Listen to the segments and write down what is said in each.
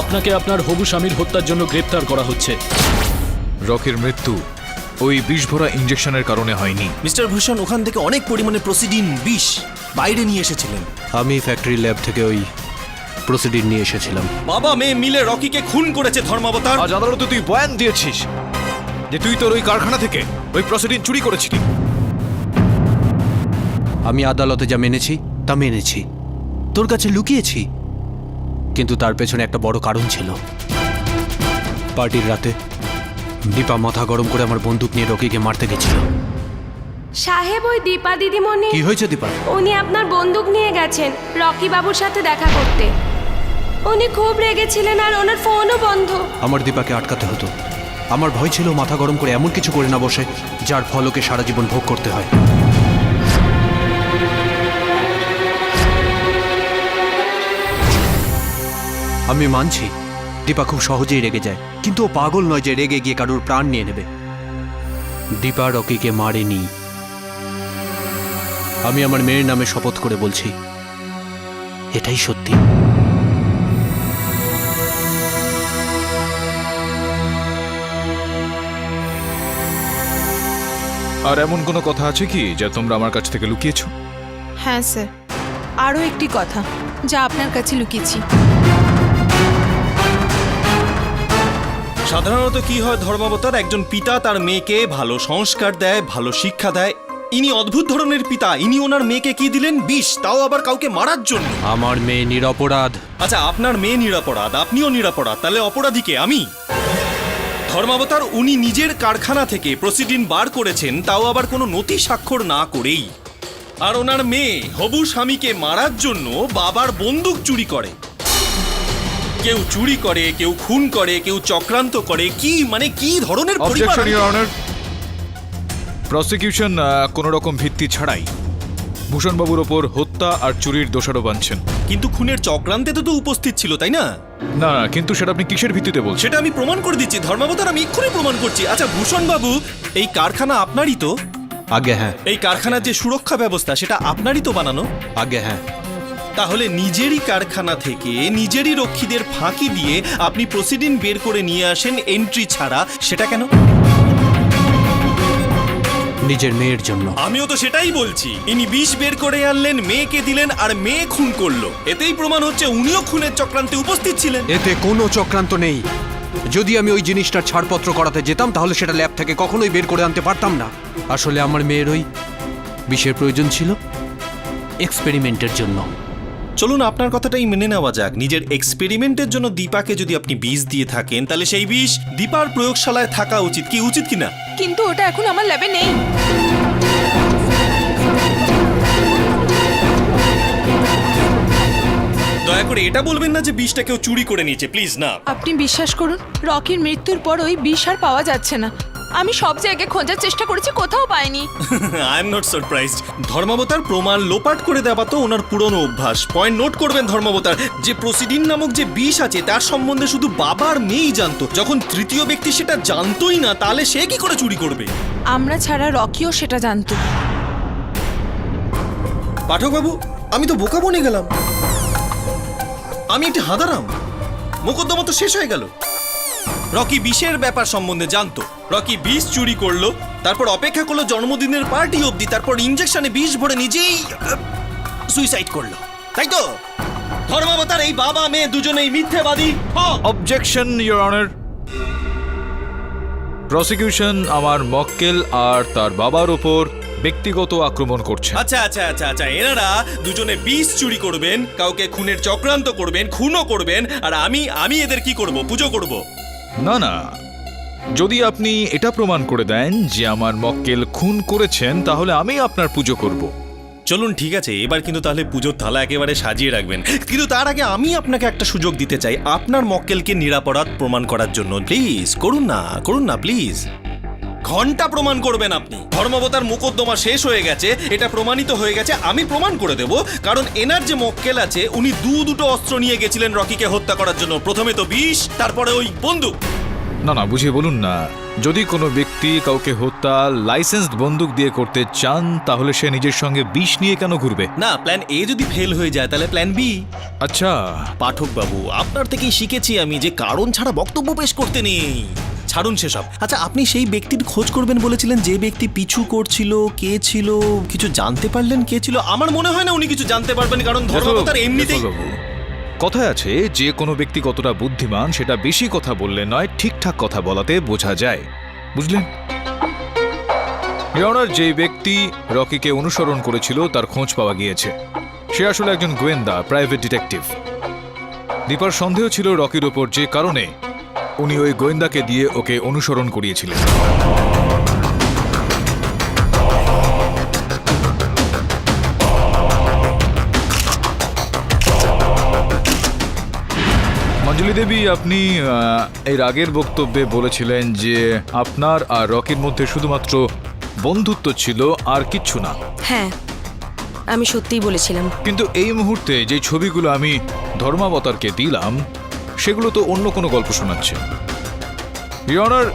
আপনাকে আপনার হবু স্বামীর হত্যার জন্য গ্রেপ্তার করা হচ্ছে। রকির মৃত্যু ওই বিষ ভরা ইঞ্জেকশনের কারণে হয়নি। মিস্টার ভূষণ ওখান থেকে অনেক পরিমাণে প্রসিডিন বিষ বাইরে নিয়ে এসেছিলেন। আমি ফ্যাক্টরি ল্যাব থেকে ওই প্রসিডিং নিয়ে এসেছিলাম। বাবা মেয়ে মিলে রকিকে খুন করেছে ধর্মাবতার। আজ আদালতে তুই বয়ান দিয়েছিস যে তুই তোর ওই কারখানা থেকে ওই প্রসিডিং চুরি করেছিলি। আমি আদালতে যা মেনেছি তা মেনেছি, তোর কাছে লুকিয়েছি, কিন্তু তার পেছনে একটা বড় কারণ ছিল। পার্টির রাতে দীপা মাথা গরম করে আমার বন্দুক নিয়ে রকিকে মারতে গেছিল। সাহেব, ওই দীপা দিদিমণি। কি হয়েছে দীপা? উনি আপনার বন্দুক নিয়ে গেছেন রকি বাবুর সাথে দেখা করতে। উনি খুব রেগেছিলেন আর ওনার ফোনও বন্ধ। আমার দীপাকে আটকাতে হতো। আমার ভয় ছিল মাথা গরম করে এমন কিছু করে না বসে যার ফল ওকে সারা জীবন ভোগ করতে হয়। আমি মানছি দীপা খুব সহজেই রেগে যায়, কিন্তু ও পাগল নয় যে রেগে গিয়ে কারুর প্রাণ নিয়ে নেবে। দীপা রকিকে মারেনি। আমি আমার মেয়ের নামে শপথ করে বলছি, এটাই সত্যি। আর এমন কোনো কথা আছে কি যা তোমরা আমার কাছ থেকে লুকিয়েছো? হ্যাঁ স্যার, আরও একটি কথা যা আপনার কাছে লুকিয়েছি। সাধারণত কি হয় ধর্মাবতার, একজন পিতা তার মেয়েকে ভালো সংস্কার দেয়, ভালো শিক্ষা দেয়। ইনি অদ্ভুত ধরনের পিতা। ইনি ওনার মেয়েকে কি দিলেন? বিষ, তাও আবার কাউকে মারার জন্য। আমার মেয়ে নিরপরাধ। আচ্ছা, আপনার মেয়ে নিরাপরাধ, আপনিও নিরাপরাধ, তাহলে অপরাধীকে আমি। ধর্মাবতার উনি নিজের কারখানা থেকে প্রসিডিন বার করেছেন, তাও আবার কোনো নথি স্বাক্ষর না করেই। আর ওনার মেয়ে হবু স্বামীকে মারার জন্য বাবার বন্দুক চুরি করে। কেউ চুরি করে, কেউ খুন করে, কেউ চক্রান্ত করে। কি ধরনের পরিবার? Objection your honour. প্রসিকিউশন কোনো রকম ভিত্তি ছাড়াই ভূষণবাবুর ওপর হত্যা আর চুরির দোষারোপ আনছেন। কিন্তু খুনের চক্রান্তে তো উপস্থিত ছিল, তাই না? না, কিন্তু সেটা আপনি কিসের ভিত্তিতে বলছেন? সেটা আমি প্রমাণ করে দিচ্ছি ধর্মাবতার, আমি এক্ষুনি প্রমাণ করছি। আচ্ছা ভূষণ বাবু, এই কারখানা আপনারই তো? আগে হ্যাঁ। এই কারখানার যে সুরক্ষা ব্যবস্থা সেটা আপনারই তো বানানো? আগে হ্যাঁ। তাহলে নিজেরই কারখানা থেকে নিজেরই রক্ষীদের ফাঁকি দিয়ে আপনি প্রসিডিং বের করে নিয়ে আসেন এন্ট্রি ছাড়া, সেটা কেন? নিজের মেয়ের জন্য। আমিও তো সেটাই বলছি। ইনি বিষ বের করে আনলেন, মেয়েকে দিলেন, আর মেয়ে খুন করলো। এতেই প্রমাণ হচ্ছে উনিও খুনের চক্রান্তে উপস্থিত ছিলেন। এতে কোনো চক্রান্ত নেই। যদি আমি ওই জিনিসটার ছাড়পত্র করাতে যেতাম তাহলে সেটা ল্যাব থেকে কখনোই বের করে আনতে পারতাম না। আসলে আমার মেয়ের ওই বিষের প্রয়োজন ছিল এক্সপেরিমেন্টের জন্য। চলুন আপনার কথাটাই মেনে নেওয়া যাক। নিজের এক্সপেরিমেন্টের জন্য দীপাকে যদি আপনি বিষ দিয়ে থাকেন, তাহলে সেই বিষ দীপার প্রয়োগশালায় থাকা উচিত কি উচিত কিনা? কিন্তু ওটা এখন আমার ল্যাবে নেই। দয়া করে এটা বলবেন না যে বিষটা কেউ চুরি করে নিয়েছে, প্লিজ না। আপনি বিশ্বাস করুন, রকির মৃত্যুর পর ওই বিষ আর পাওয়া যাচ্ছে না। আমি সব জায়গায় খোঁজার চেষ্টা করেছি, কোথাও পাইনি। I am not surprised. ধর্মাবতার প্রমাণ লোপাট করে দেওয়া তো ওনার পুরনো অভ্যাস। পয়েন্ট নোট করবেন ধর্মাবতার, যে প্রসিডিন নামক যে বিষ আছে তার সম্বন্ধে শুধু বাবার মেয়েই জানতো। যখন তৃতীয় ব্যক্তি সেটা জানতোই না, তাহলে সে কি করে চুরি করবে? আমরা ছাড়া রকিও সেটা জানতো। পাঠকবাবু, আমি তো বোকা বনে গেলাম। আমি একটি হাঁদারাম। মোকদ্দমা তো শেষ হয়ে গেল। রকি বিষের ব্যাপার সম্বন্ধে জানতো, রকি বিষ চুরি করলো, তারপর অপেক্ষা করলো জন্মদিনের পার্টি অবধি, তারপর ইঞ্জেকশনে বিষ ভরে নিজেই সুইসাইড করলো, তাই তো? ধর্মাবতার এই বাবা মেয়ে দুজনেই মিথ্যেবাদী। Objection your honour. প্রসিকিউশন আমার মক্কেল আর তার বাবার ওপর ব্যক্তিগত আক্রমণ করছে। আচ্ছা, এনারা দুজনে বিষ চুরি করবেন, কাউকে খুনের চক্রান্ত করবেন, খুনও করবেন, আর আমি এদের কি করব? পুজো করব? না, যদি আপনি এটা প্রমাণ করে দেন যে আমার মক্কেল খুন করেছেন, তাহলে আমি আপনার পুজো করব। চলুন ঠিক আছে, এবার কিন্তু তাহলে পুজোর থালা একেবারে সাজিয়ে রাখবেন। কিন্তু তার আগে আমি আপনাকে একটা সুযোগ দিতে চাই আপনার মক্কেলকে নিরাপরাধ প্রমাণ করার জন্য। প্লিজ করুন না প্লিজ। ঘন্টা প্রমাণ করবেন আপনি। ধর্মাবতার মোকদ্দমা শেষ হয়ে গেছে, এটা প্রমাণিত হয়ে গেছে, আমি প্রমাণ করে দেব। কারণ এনার যে মক্কেল আছে উনি দুটো অস্ত্র নিয়ে গেছিলেন রকিকে হত্যা করার জন্য। প্রথমে তো বিষ, তারপরে ওই বন্দুক। না, বুঝিয়ে বলুন না। যদি কোনো ব্যক্তি কাউকে হত্যা লাইসেন্সড বন্দুক দিয়ে করতে চান, তাহলে সে নিজের সঙ্গে বিষ নিয়ে কেন ঘুরবে? না, প্ল্যান এ যদি ফেল হয়ে যায় তাহলে প্ল্যান বি। আচ্ছা, পাঠক বাবু, আপনার থেকেই শিখেছি আমি যে কারণ ছাড়া বক্তব্য পেশ করতে নেই। ছাড়ুন সেসব। আচ্ছা, আপনি সেই ব্যক্তির খোঁজ করবেন বলেছিলেন, যে ব্যক্তি পিছু করছিল, কে ছিল, কিছু জানতে পারলেন কে ছিল? আমার মনে হয় না উনি কিছু জানতে পারবেন, কারণ ধর্মকথার এমনিতেই। বাবু, কথায় আছে যে কোনো ব্যক্তি কতটা বুদ্ধিমান সেটা বেশি কথা বললে নয়, ঠিকঠাক কথা বলাতে বোঝা যায়, বুঝলেন? ইয়র অনার, যে ব্যক্তি রকিকে অনুসরণ করেছিল তার খোঁজ পাওয়া গিয়েছে। সে আসলে একজন গোয়েন্দা, প্রাইভেট ডিটেকটিভ। দীপার সন্দেহ ছিল রকির ওপর, যে কারণে উনি ওই গোয়েন্দাকে দিয়ে ওকে অনুসরণ করিয়েছিলেন। অঞ্জলি দেবী, আপনি এর আগের বক্তব্যে বলেছিলেন যে আপনার আর রকির মধ্যে শুধুমাত্র বন্ধুত্ব ছিল, আর কিচ্ছু না। হ্যাঁ, আমি সত্যিই বলেছিলাম। কিন্তু এই মুহূর্তে যে ছবিগুলো আমি ধর্মাবতারকে দিলাম সেগুলো তো অন্য কোনো গল্প শোনাচ্ছে। ইয়র অনার,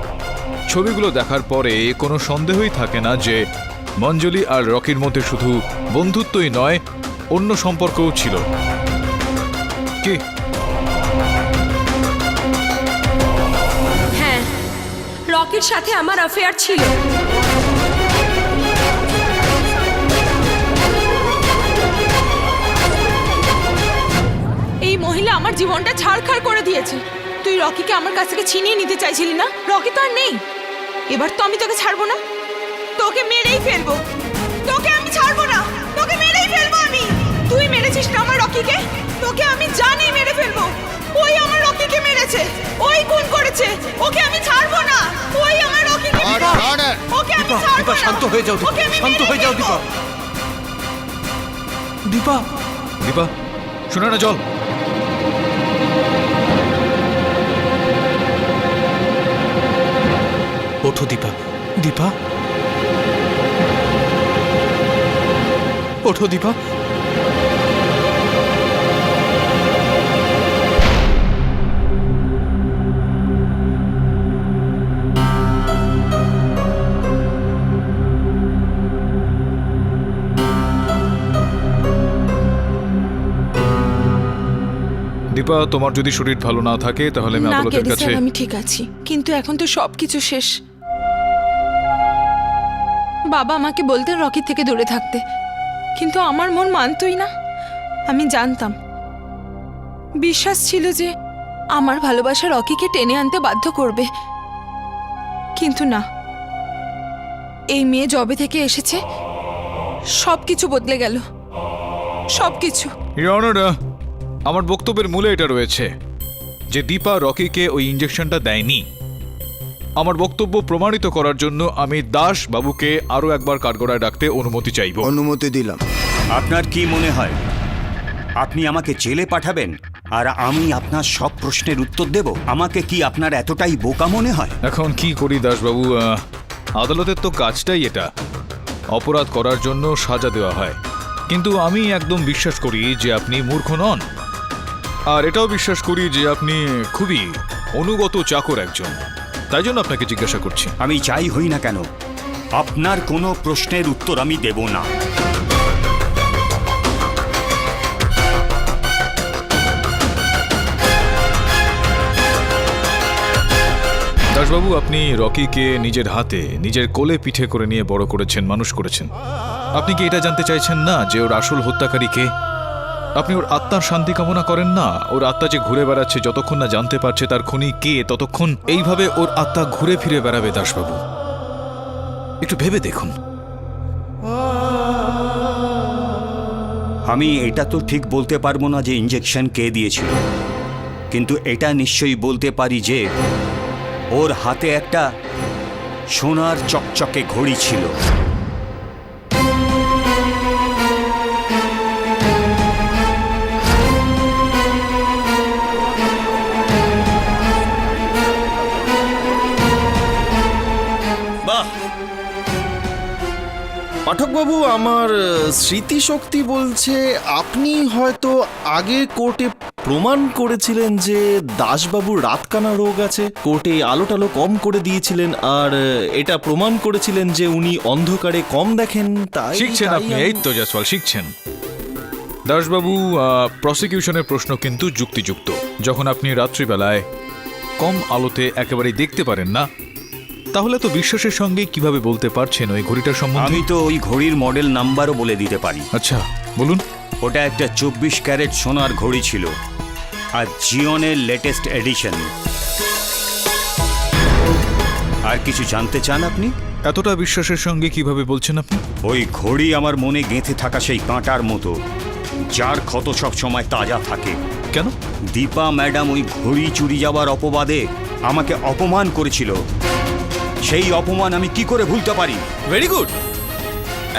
ছবিগুলো দেখার পরে কোনো সন্দেহই থাকে না যে মঞ্জলি আর রকির মধ্যে শুধু বন্ধুত্বই নয়, অন্য সম্পর্কও ছিল। কি? হ্যাঁ, রকির সাথে আমার অ্যাফেয়ার ছিল। এই মহিলা আমার জীবনটা ছাড়খাড় করে দিয়েছে। তুই রকিকে আমার কাছ থেকে ছিনিয়ে নিতে চাইছিলি না? রকি তো আর নেই। এবার তো আমি তোকে ছাড়বো না, তোকে মেরেই ফেলবো। তোকে আমি ছাড়বো না, তোকে মেরেই ফেলবো আমি। তুই মেরেছিস না আমার রকিকে, তোকে আমি জানি মেরে ফেলবো। ওই আমার রকিকে মেরেছে, ওই খুন করেছে, ওকে আমি ছাড়বো না। ওই আমার রকিকে ওকে আমি ছাড়বো দীপা, না। শান্ত হয়ে যাও দীপা, ওকে আমি শান্ত মেরেই হয়ে যাও ফেলবো। দীপা। দীপা, দীপা, শোনা না, জল। ওঠো দীপা। দীপা, ওঠো দীপা। দীপা, তোমার যদি শরীর ভালো না থাকে তাহলে আমি না আদালতের কেডি কাছে। স্যার, আমি ঠিক আছি, কিন্তু এখন তো সবকিছু শেষ। বাবা আমাকে বলতেন রকি থেকে দূরে থাকতে, কিন্তু আমার মন মানতই না। আমি জানতাম, বিশ্বাস ছিল যে আমার ভালোবাসা রকিকে টেনে আনতে বাধ্য করবে, কিন্তু না। এই মেয়ে জবে থেকে এসেছে সবকিছু বদলে গেল, সবকিছু। ইয়র অনার, আমার বক্তব্যের মূলে এটা রয়েছে যে দীপা রকিকে ওই ইঞ্জেকশনটা দেয়নি। আমার বক্তব্য প্রমাণিত করার জন্য আমি দাস বাবুকে আরো একবার কাঠগড়ায় ডাকতে অনুমতি চাইব। অনুমতি দিলাম। আপনার কি মনে হয় আপনি আমাকে জেলে পাঠাবেন আর আমি আপনার সব প্রশ্নের উত্তর দেব? আমাকে কি আপনার এতটাই বোকা মনে হয়? এখন কি করি দাসবাবু, আদালতের তো কাজটাই এটা, অপরাধ করার জন্য সাজা দেওয়া হয়। কিন্তু আমি একদম বিশ্বাস করি যে আপনি মূর্খ নন, আর এটাও বিশ্বাস করি যে আপনি খুবই অনুগত চাকর একজন, তাই জন্য আপনাকে জিজ্ঞাসা করছি। আমি যাই হই না কেন, আপনার কোনো প্রশ্নের উত্তর আমি দেব না। দাসবাবু, আপনি রকিকে নিজের হাতে, নিজের কোলে পিঠে করে নিয়ে বড় করেছেন, মানুষ করেছেন। আপনি কি এটা জানতে চাইছেন না যে ওর আসল হত্যাকারী কে? আপনি ওর আত্মার শান্তি কামনা করেন না? ওর আত্মা যে ঘুরে বেড়াচ্ছে, যতক্ষণ না জানতে পারছে তার খুনি কে, ততক্ষণ এইভাবে ওর আত্মা ঘুরে ফিরে বেড়াবে। দাসবাবু, একটু ভেবে দেখুন। আমি এটা তো ঠিক বলতে পারবো না যে ইঞ্জেকশন কে দিয়েছিল, কিন্তু এটা নিশ্চয়ই বলতে পারি যে ওর হাতে একটা সোনার চকচকে ঘড়ি ছিল। বাহ পাঠকবাবু, আমার স্মৃতিশক্তি বলছে আপনি হয়তো আগে কোর্টে প্রমাণ করেছিলেন যে দাসবাবুর রাতকানা রোগ আছে। কোর্টে আলো টালো কম করে দিয়েছিলেন, আর এটা প্রমাণ করেছিলেন যে উনি অন্ধকারে কম দেখেন। তাই শিখছেন তাই আপনি, আমি- এই তো জয়সওয়াল, শিখছেন। দাসবাবু, প্রসিকিউশনের প্রশ্ন কিন্তু যুক্তিযুক্ত। যখন আপনি রাত্রিবেলায় কম আলোতে একেবারেই দেখতে পারেন না, তাহলে তো বিশ্বাসের সঙ্গে কিভাবে বলতে পারছেন ওই ঘড়িটার সম্বন্ধে? আমি তো ওই ঘড়ির মডেল নাম্বারও বলে দিতে পারি। আচ্ছা, বলুন। ওটা একটা 24 ক্যারেট সোনার ঘড়ি ছিল, আর জিওনের লেটেস্ট এডিশন। আর কিছু জানতে চান আপনি? এতটা বিশ্বাসের সঙ্গে কিভাবে বলছেন আপনি? ওই ঘড়ি আমার মনে গেঁথে থাকা সেই কাঁটার মতো, যার ক্ষত সব সময় তাজা থাকে। কেন? দীপা ম্যাডাম ওই ঘড়ি চুরি যাওয়ার অপবাদে আমাকে অপমান করেছিল। সেই অপমান আমি কি করে ভুলতে পারি? ভেরি গুড,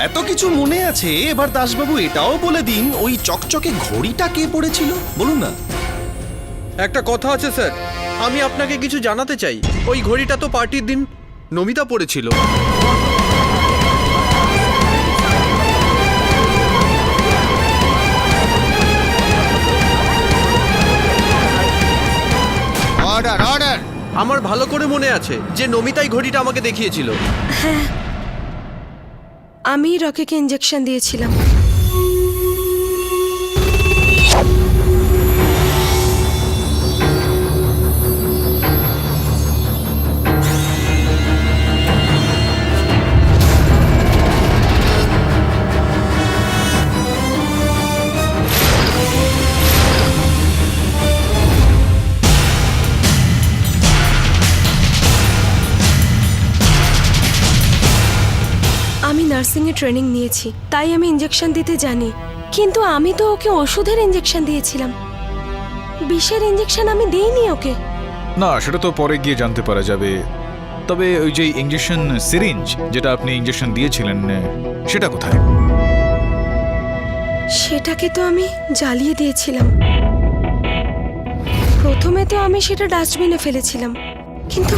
এত কিছু মনে আছে। এবার দাসবাবু এটাও বলে দিন, ওই চকচকে ঘড়িটা কে পড়েছিল, বলুন না। একটা কথা আছে স্যার, আমি আপনাকে কিছু জানাতে চাই। ওই ঘড়িটা তো পার্টির দিন নমিতা পড়েছিল। Order order. আমার ভালো করে মনে আছে যে নমিতাই ঘড়িটা আমাকে দেখিয়েছিল। আমি রকিকে ইঞ্জেকশন দিয়েছিলাম। আমি নার্সিংয়ে ট্রেনিং নিয়েছি, তাই আমি ইঞ্জেকশন দিতে জানি। কিন্তু আমি তো ওকে ওষুধের ইঞ্জেকশন দিয়েছিলাম, বিষের ইঞ্জেকশন আমি দিইনি ওকে। না, সেটা তো পরে গিয়ে জানতে পারা যাবে। তবে ওই যে ইঞ্জেকশন সিরিঞ্জ, যেটা আপনি ইঞ্জেকশন দিয়েছিলেন, সেটা কোথায়? সেটাকে তো আমি জ্বালিয়ে দিয়েছিলাম। প্রথমে তো আমি সেটা ডাস্টবিনে ফেলেছিলাম, কিন্তু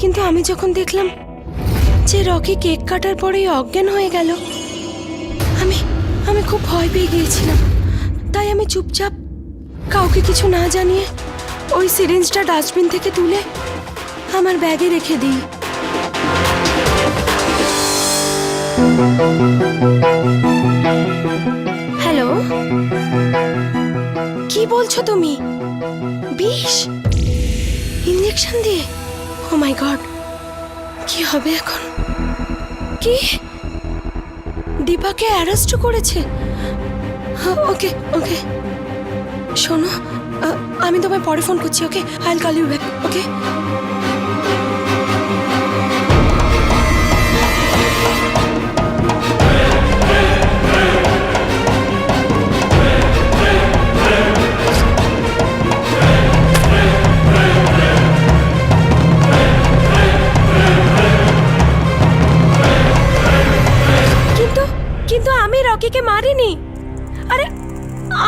কিন্তু আমি যখন দেখলাম যে রকি কেক কাটার পরেই অজ্ঞান হয়ে গেল, আমি খুব ভয় পেয়ে গিয়েছিলাম। তাই আমি চুপচাপ কাউকে কিছু না জানিয়ে ওই সিরিঞ্জটা ডাস্টবিন থেকে তুলে আমার ব্যাগে রেখে দিই। হ্যালো, কি বলছো তুমি? বিষ ইঞ্জেকশন দিয়ে? ও মাই গড, কি হবে এখন? কি দীপাকে অ্যারেস্ট করেছে? ওকে ওকে, শোনো, আমি তোমায় পরে ফোন করছি। Okay, I will call you back. Okay. কিন্তু আমি রকিকে মারিনি। আরে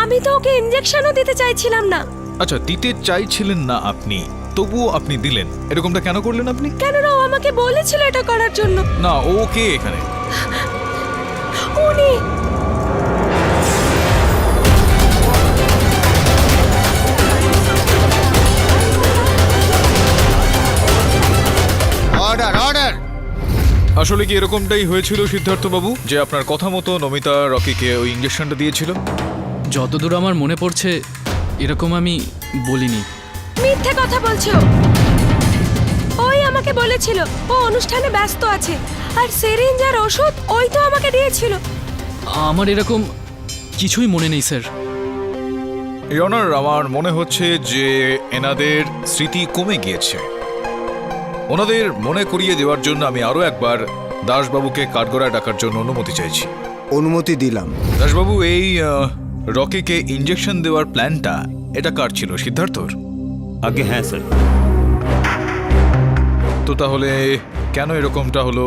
আমি তো ওকে ইঞ্জেকশনও দিতে চাইছিলাম না। আচ্ছা, দিতে চাইছিলেন না আপনি, তবুও আপনি দিলেন। এরকমটা কেন করলেন আপনি? কেন না, ও আমাকে বলেছিল এটা করার জন্য। না, ও কে এখানে? উনি অর্ডার অর্ডার। আসলে কি এরকমটাই হয়েছিল সিদ্ধার্থ বাবু, যে আপনার কথা মতো নমিতা রকিকে ওই ইঞ্জেকশনটা দিয়েছিল? যতদূর আমার মনে পড়ছে এরকম আমি বলিনি। মিথ্যে কথা বলছো। ওই আমাকে বলেছিল ও অনুষ্ঠানে ব্যস্ত আছে, আর সিরিঞ্জ আর ওষুধ ওই তো আমাকে দিয়েছিল। আমার এরকম কিছুই মনে নেই স্যার। ইয়নার, আমার মনে হচ্ছে যে এনাদের স্মৃতি কমে গিয়েছে। ওনাদের মনে করিয়ে দেওয়ার জন্য আমি আরও একবার দাসবাবুকে কাঠগড়ায় ডাকার জন্য অনুমতি চাইছি। অনুমতি দিলাম। দাসবাবু, এই রকিকে ইঞ্জেকশন দেওয়ার প্ল্যানটা এটা কার ছিল? সিদ্ধার্থর? আগে হ্যাঁ স্যার। তো তাহলে কেন এরকমটা হলো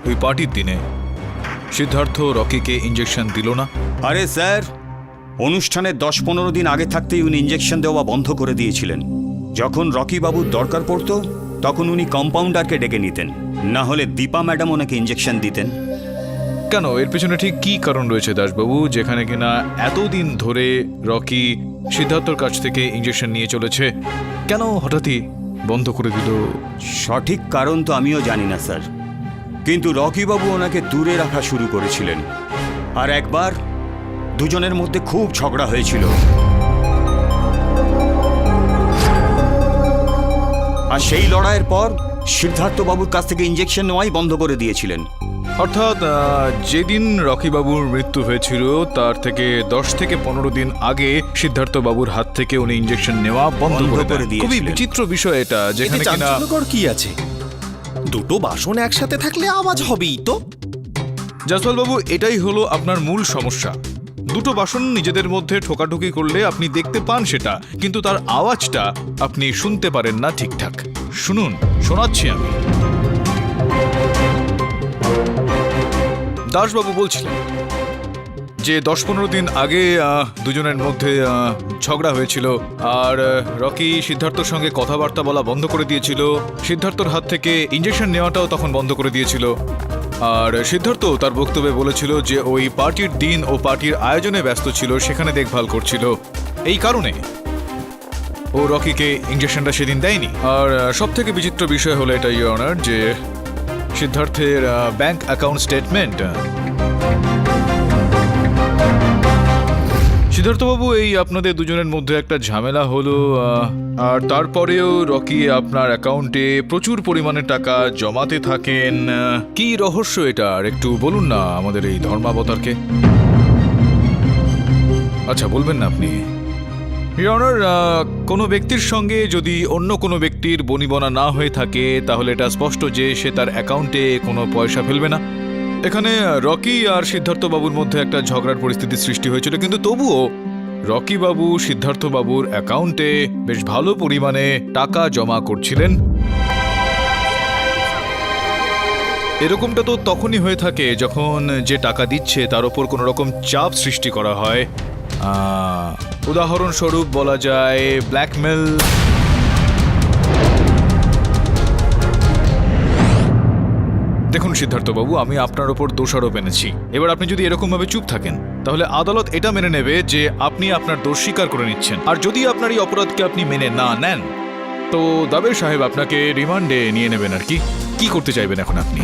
ওই পার্টির দিনে? সিদ্ধার্থ রকিকে ইঞ্জেকশন দিল না? আরে স্যার, অনুষ্ঠানের 10-15 দিন আগে থাকতেই উনি ইঞ্জেকশন দেওয়া বন্ধ করে দিয়েছিলেন। যখন রকি বাবুর দরকার পড়তো তখন উনি কম্পাউন্ডারকে ডেকে নিতেন, না হলে দীপা ম্যাডাম ওনাকে ইঞ্জেকশন দিতেন। কেন, এর পেছনে ঠিক কি কারণ রয়েছে দাসবাবু, যেখানে কিনা এতদিন ধরে রকি সিদ্ধার্থর কাছ থেকে ইঞ্জেকশন নিয়ে চলেছে, কেন হঠাৎই বন্ধ করে দিল? সঠিক কারণ তো আমিও জানি না স্যার, কিন্তু রকি বাবু ওনাকে দূরে রাখা শুরু করেছিলেন। আর একবার দুজনের মধ্যে খুব ঝগড়া হয়েছিল। আর সেই লড়াইয়ের পর সিদ্ধার্থ বাবুর কাছ থেকে ইঞ্জেকশন নেওয়াই বন্ধ করে দিয়েছিলেন। অর্থাৎ যেদিন রকি বাবুর মৃত্যু হয়েছিল তার থেকে 10 থেকে 15 দিন আগে সিদ্ধার্থ বাবুর হাত থেকে উনি ইঞ্জেকশন নেওয়া বন্ধ করে দিয়েছিলেন। খুবই বিচিত্র বিষয় এটা, যেখানে এতে কিনা চাঞ্চল্যকর কি আছে? দুটো বাসন একসাথে থাকলে আওয়াজ হবেই তো। জয়সওয়াল বাবু, এটাই হলো আপনার মূল সমস্যা। দুটো বাসন নিজেদের মধ্যে ঠোকাঠুকি করলে আপনি দেখতে পান সেটা, কিন্তু তার আওয়াজটা আপনি শুনতে পারেন না ঠিকঠাক। শুনুন, শোনাচ্ছি আমি। দাসবাবু বলছিলেন যে 10-15 দিন আগে দুজনের মধ্যে ঝগড়া হয়েছিল, আর রকি সিদ্ধার্থর সঙ্গে কথাবার্তা বলা বন্ধ করে দিয়েছিল। সিদ্ধার্থর হাত থেকে ইঞ্জেকশন নেওয়াটাও তখন বন্ধ করে দিয়েছিল। আর সিদ্ধার্থ তার বক্তব্যে বলেছিল যে ওই পার্টির দিন ও পার্টির আয়োজনে ব্যস্ত ছিল, সেখানে দেখভাল করছিল। এই কারণে ও রকিকে ইঞ্জেকশনটা সেদিন দেয়নি। আর সব থেকে বিচিত্র বিষয় হলো এটা, ইওর অনার, যে সিদ্ধার্থের ব্যাংক অ্যাকাউন্ট স্টেটমেন্ট। সিদ্ধার্থবাবু, এই আপনাদের দুজনের মধ্যে একটা ঝামেলা হলো, আর তারপরেও রকি আপনার অ্যাকাউন্টে প্রচুর পরিমাণে টাকা জমাতে থাকেন। কি রহস্য এটার একটু বলুন না আমাদের এই ধর্মাবতারকে। আচ্ছা, বলবেন না আপনি? ইওর অনার, কোনো ব্যক্তির সঙ্গে যদি অন্য কোনো ব্যক্তির বনিবনা না হয়ে থাকে তাহলে এটা স্পষ্ট যে সে তার অ্যাকাউন্টে কোনো পয়সা ফেলবে না। এখানে রকি আর সিদ্ধার্থ বাবুর মধ্যে একটা ঝগড়ার পরিস্থিতির সৃষ্টি হয়েছিল, কিন্তু তবুও রকি বাবু সিদ্ধার্থ বাবুর অ্যাকাউন্টে বেশ ভালো পরিমাণে টাকা জমা করছিলেন। এরকমটা তো তখনই হয়ে থাকে যখন যে টাকা দিচ্ছে তার উপর কোনো রকম চাপ সৃষ্টি করা হয়। উদাহরণস্বরূপ বলা যায় ব্ল্যাকমেল। দেখুন সিদ্ধার্থবাবু, আমি আপনার ওপর দোষারোপ এনেছি। এবার আপনি যদি এরকমভাবে চুপ থাকেন তাহলে আদালত এটা মেনে নেবে যে আপনি আপনার দোষ স্বীকার করে নিচ্ছেন। আর যদি আপনার এই অপরাধকে আপনি মেনে না নেন তো দাবের সাহেব আপনাকে রিমান্ডে নিয়ে নেবেন। আর কি করতে চাইবেন এখন আপনি?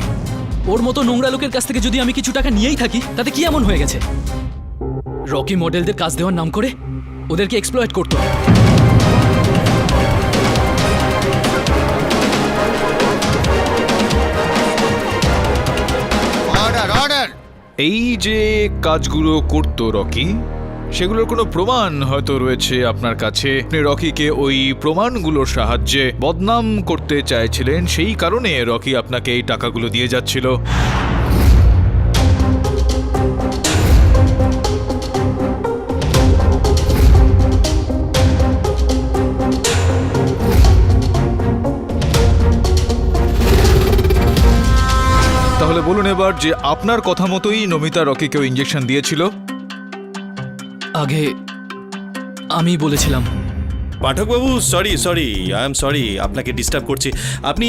ওর মতো নোংরা লোকের কাছ থেকে যদি আমি কিছু টাকা নিয়েই থাকি তাতে কি এমন হয়ে গেছে? রকি মডেলদের কাজ দেওয়ার নাম করে ওদেরকে এক্সপ্লয়েট করতো। Order order. এই যে কাজগুলো করতো রকি, সেগুলোর কোনো প্রমাণ হয়তো রয়েছে আপনার কাছে। আপনি রকিকে ওই প্রমাণগুলোর সাহায্যে বদনাম করতে চাইছিলেন, সেই কারণে রকি আপনাকে এই টাকাগুলো দিয়ে যাচ্ছিল। তাহলে বলুন এবার যে আপনার কথা মতোই নমিতা রকিকেও ইঞ্জেকশন দিয়েছিল? আগে আমি বলেছিলাম। পাঠকবাবু, সরি আই এম সরি আপনাকে ডিস্টার্ব করছি। আপনি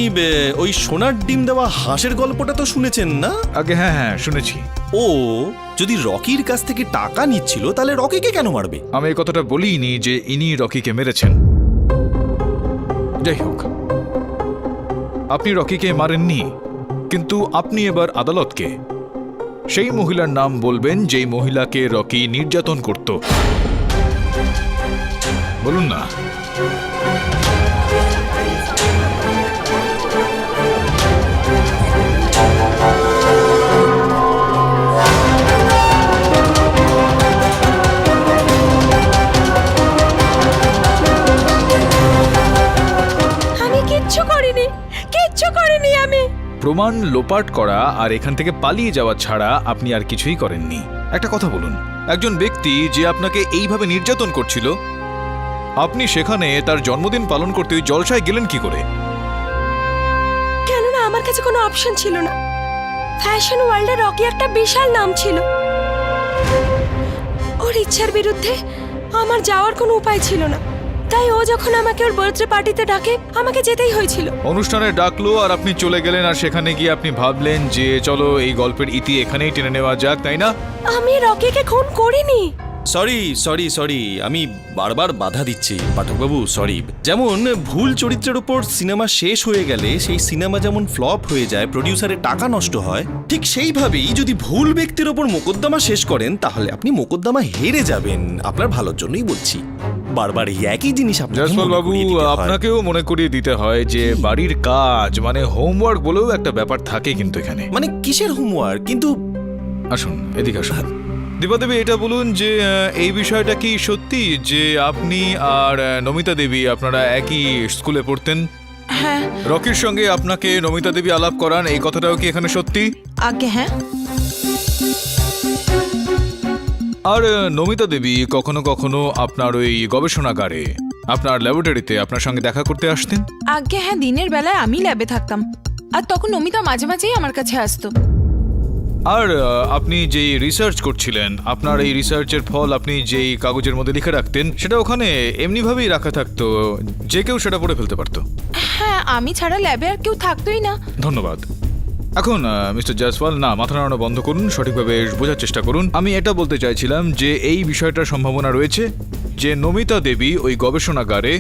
ওই সোনার ডিম দেওয়া হাঁসের গল্পটা তো শুনেছেন না? আগে হ্যাঁ শুনেছি। ও যদি রকির কাছ থেকে টাকা নিচ্ছিল তাহলে রকিকে কেন মারবে? আমি এই কথাটা বলিনি যে ইনি রকিকে মেরেছেন। যাই হোক, আপনি রকিকে মারেননি, কিন্তু আপনি এবার আদালতকে সেই মহিলার নাম বলবেন যেই মহিলাকে রকি নির্যাতন করত। বলুন না। আমি কিচ্ছু করিনি আমি। প্রমাণ লোপাট করা আর এখান থেকে পালিয়ে যাওয়া ছাড়া আপনি আর কিছুই করেননি। একটা কথা বলুন, একজন ব্যক্তি যে আপনাকে এইভাবে নির্যাতন করছিল, আপনি সেখানে তার জন্মদিন পালন করতে ওই জলসায় গেলেন কি করে? কেননা আমার কাছে কোনো অপশন ছিল না। ফ্যাশন ওয়ার্ল্ডে রকি একটা বিশাল নাম ছিল। ওর ইচ্ছার বিরুদ্ধে আমার যাওয়ার কোনো উপায় ছিল না, তাই ও যখন আমাকে ওর বার্থডে পার্টিতে ডাকে আমাকে যেতেই হয়েছিল। অনুষ্ঠানে ডাকলো আর আপনি চলে গেলেন, আর সেখানে গিয়ে আপনি ভাবলেন যে চলো এই গল্পের ইতি এখানেই টেনে নেওয়া যাক, তাই না? আমি রকিকে খুন করিনি। সরি সরি সরি আমি বারবার বাধা দিচ্ছি পাঠকবাবু, সরি। যেমন ভুল চরিত্রের উপর সিনেমা শেষ হয়ে গেলে সেই সিনেমা যেমন ফ্লপ হয়ে যায়, প্রডিউসারের টাকা নষ্ট হয়, ঠিক সেইভাবেই যদি ভুল ব্যক্তির ওপর মোকদ্দমা শেষ করেন তাহলে আপনি মোকদ্দমা হেরে যাবেন। আপনার ভালোর জন্যই বলছি, বারবার এই একই জিনিস আপনাকে জয়সওয়াল মনে বাবু, করিয়ে দিতে হয়। আপনাকেও মনে করিয়ে দিতে হয় যে বাড়ির কাজ মানে হোমওয়ার্ক বলেও একটা ব্যাপার থাকে কিন্তু এখানে। মানে কিসের হোমওয়ার্ক? কিন্তু আসুন এদিকে আসুন। দীপা দেবী, এটা বলুন যে এই বিষয়টা কি সত্যি যে আপনি আর নমিতা দেবী আপনারা একই স্কুলে পড়তেন? হ্যাঁ। রকির সঙ্গে আপনাকে নমিতা দেবী আলাপ করান, এই কথাটাও কি এখানে সত্যি? আগে হ্যাঁ। আর নমিতা দেবী কখনো কখনো আপনার ওই গবেষণাগারে, আপনার ল্যাবরেটরিতে আপনার সঙ্গে দেখা করতে আসতেন? আগে হ্যাঁ, দিনের বেলায় আমি ল্যাবে থাকতাম, আর তখন নমিতা মাঝে মাঝেই আমার কাছে আসতো। আর আপনি যেই রিসার্চ করছিলেন, আপনার এই রিসার্চের ফল আপনি যেই কাগজের মধ্যে লিখে রাখতেন, সেটা ওখানে এমনিভাবেই রাখা থাকতো, যে কেউ সেটা পড়ে ফেলতে পারতো। হ্যাঁ, আমি ছাড়া ল্যাবে আর কেউ থাকতোই না। ধন্যবাদ। এখন মিস্টার জয়সওয়াল, না মাথা নাড়ানো বন্ধ করুন, সঠিকভাবে বোঝার চেষ্টা করুন। আমি এটা বলতে চাইছিলাম যে এই বিষয়টার সম্ভাবনা রয়েছে যে নমিতা দেবী ওই গবেষণাগারে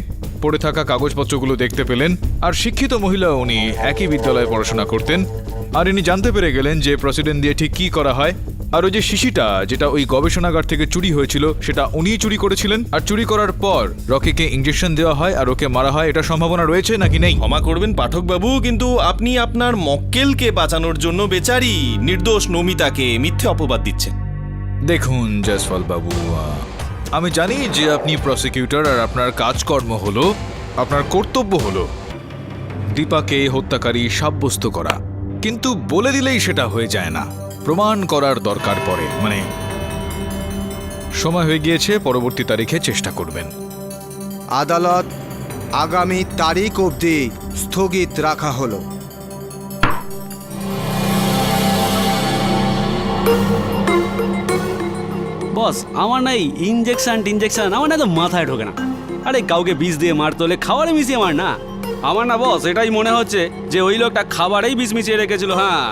পড়ে থাকা কাগজপত্রগুলো দেখতে পেলেন, আর শিক্ষিত মহিলা উনি একই বিদ্যালয়ে পড়াশোনা করতেন, আর ইনি জানতে পেরে গেলেন যে প্রেসিডেন্ট দিয়ে ঠিক কী করা হয়। আর ওই যে শিশিটা যেটা ওই গবেষণাগার থেকে চুরি হয়েছিল সেটা উনিই চুরি করেছিলেন, আর চুরি করার পর রকিকে ইঞ্জেকশন দেওয়া হয় আর ওকে মারা হয়। এটা সম্ভাবনা রয়েছে নাকি নেই? ক্ষমা করবেন পাঠকবাবু, কিন্তু আপনি আপনার মক্কেলকে বাঁচানোর জন্য বেচারি নির্দোষ নমিতাকে মিথ্যে অপবাদ দিচ্ছেন। দেখুন জয়সওয়াল বাবু, আমি জানি যে আপনি প্রসিকিউটর আর আপনার কাজকর্ম হলো, আপনার কর্তব্য হলো দীপাকে হত্যাকারী সাব্যস্ত করা, কিন্তু বলে দিলেই সেটা হয়ে যায় না, প্রমাণ করার দরকার পড়ে। মানে সময় হয়ে গিয়েছে, পরবর্তী তারিখে চেষ্টা করবেন। আদালত আগামী তারিখ অবধি স্থগিত রাখা হলো। বস, আমার না এই ইঞ্জেকশন আমার না তো মাথায় ঢোকে না। আরে কাউকে বিষ দিয়ে মারতে হলে খাবারে মিশিয়ে মার না। আমার না বস এটাই মনে হচ্ছে যে ওই লোকটা খাবারেই বিষ মিশিয়ে রেখেছিল। হ্যাঁ,